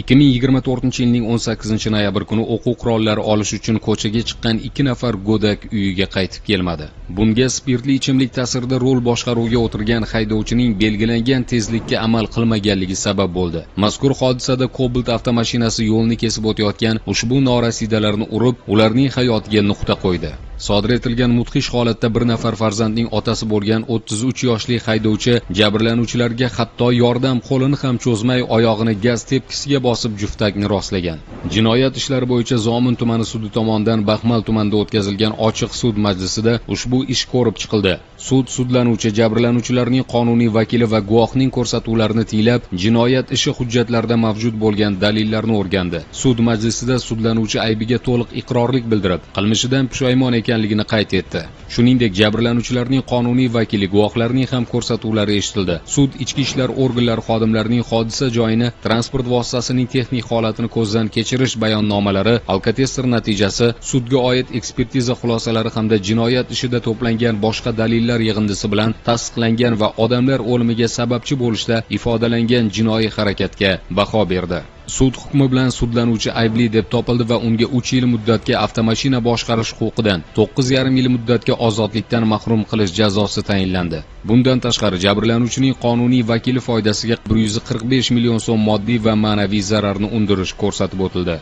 2024-yilning 18-noyabr kuni o'quv qurollari olish uchun ko'chaga chiqqan 2 nafar go'dak uyiga qaytib kelmadi. Bunga spirtli ichimlik ta'sirida rol boshqaruvga o'tirgan haydovchining belgilangan tezlikka amal qilmaganligi sabab bo'ldi. Mazkur hodisada Cobalt avtomashinasi yo'lni kesib o'tayotgan ushbu norasidalarni urib, ularning hayotiga nuqta qo'ydi. Sodir etilgan mudhish holatda bir nafar farzandning otasi bo'lgan 33 yoshli haydovchi jabrlanuvchilarga hatto yordam qo'lini ham cho'zmay oyog'ini gaz tepkisiga bosib juftakni rostlagan. Jinoyat ishlari bo'yicha Zomin tumani sudi tomonidan Baxmal tumanida o'tkazilgan ochiq sud majlisida ushbu ish ko'rib chiqildi. Sud sudlanuvchi, jabrlanuvchilarning qonuniy vakili va guvohning ko'rsatuvlarini tinglab, jinoyat ishi hujjatlarida mavjud bo'lgan dalillarni o'rgandi. Sud majlisida sudlanuvchi aybiga to'liq iqrorlik bildirib, qilmishidan pushaymon ekanligini qayd etdi. Shuningdek, jabrlanuvchilarning qonuniy vakili, guvohlarning ham ko'rsatuvlari eshitildi. Sud ichki ishlar organlari xodimlarining hodisa joyini, transport vositasining texnik holatini ko'zdan kechirish bayonnomalari, alkotester natijasi, sudga oid ekspertiza xulosalari hamda jinoyat ishida to'plangan boshqa dalillar yig'indisi bilan tasdiqlangan va odamlar o'limiga sababchi bo'lishda ifodalangan jinoiy harakatga baho berdi. Sud hukmi bilan sudlanuvchi aybli deb topildi va unga 3 yil muddatga avtomashina boshqarish huquqidan, 9,5 yil muddatga ozodlikdan mahrum qilish jazosi tayinlandi. Bundan tashqari jabrlanuvchining qonuniy vakili foydasiga 145 million so'm moddiy va ma'naviy zararni undirish ko'rsatib o'tildi.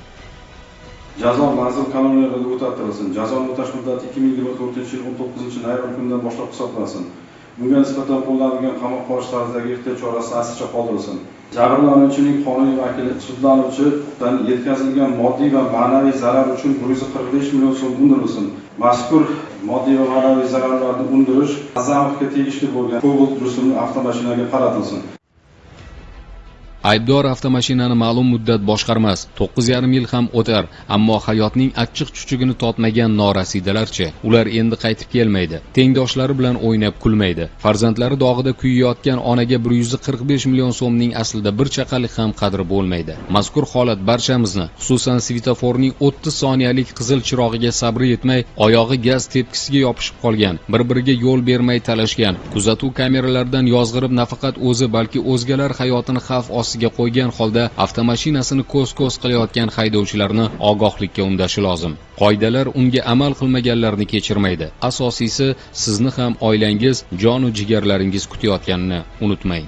Jazo manzil qonuniyatida o'tatilsin. Jazoni o'tash muddati 2024-yil 19-noyabr kunidan boshlab hisoblansin. Bunga nisbatan qo'llanilgan qamoq qolish tarzidagi ehtiyot chorasi aslicha qoldirilsin. Jabrlanuvchining qonuniy vakili sudlanuvchidan yetkazilgan moddiy va ma'naviy zarar uchun 145 million so'm undirilsin. Mazkur moddiy va ma'naviy zararlarni undirish Azamovga tegishli bo'lgan Cobalt rusumli avtomashinaga qaratilsin. Aybdor avtomashinani ma'lum muddat boshqarmas, 9,5 yil ham o'tar, ammo hayotning achchiq-chuchugini totmagan norasidalarchi, ular endi qaytib kelmaydi. Tengdoshlari bilan o'ynab kulmaydi. Farzandlari dog'ida kuyayotgan onaga 145 million so'mning aslida bir chaqalik ham qadri bo'lmaydi. Mazkur holat barchamizni, xususan svetoforning 30 soniyalik qizil chirog'iga sabri yetmay, oyog'i gaz tepkisiga yopishib qolgan, bir-biriga yo'l bermay talashgan, kuzatuv kameralaridan yozg'irib nafaqat o'zi, balki o'zgalar hayotini xavf ostiga qo'ygan holda avtomashinasini ko'z-ko'z qilayotgan haydovchilarni ogohlikka undashi lozim. Qoidalar unga amal qilmaganlarni kechirmaydi. Asosiysi, sizni ham oilangiz, jon va jigarlaringiz kutayotganini unutmang.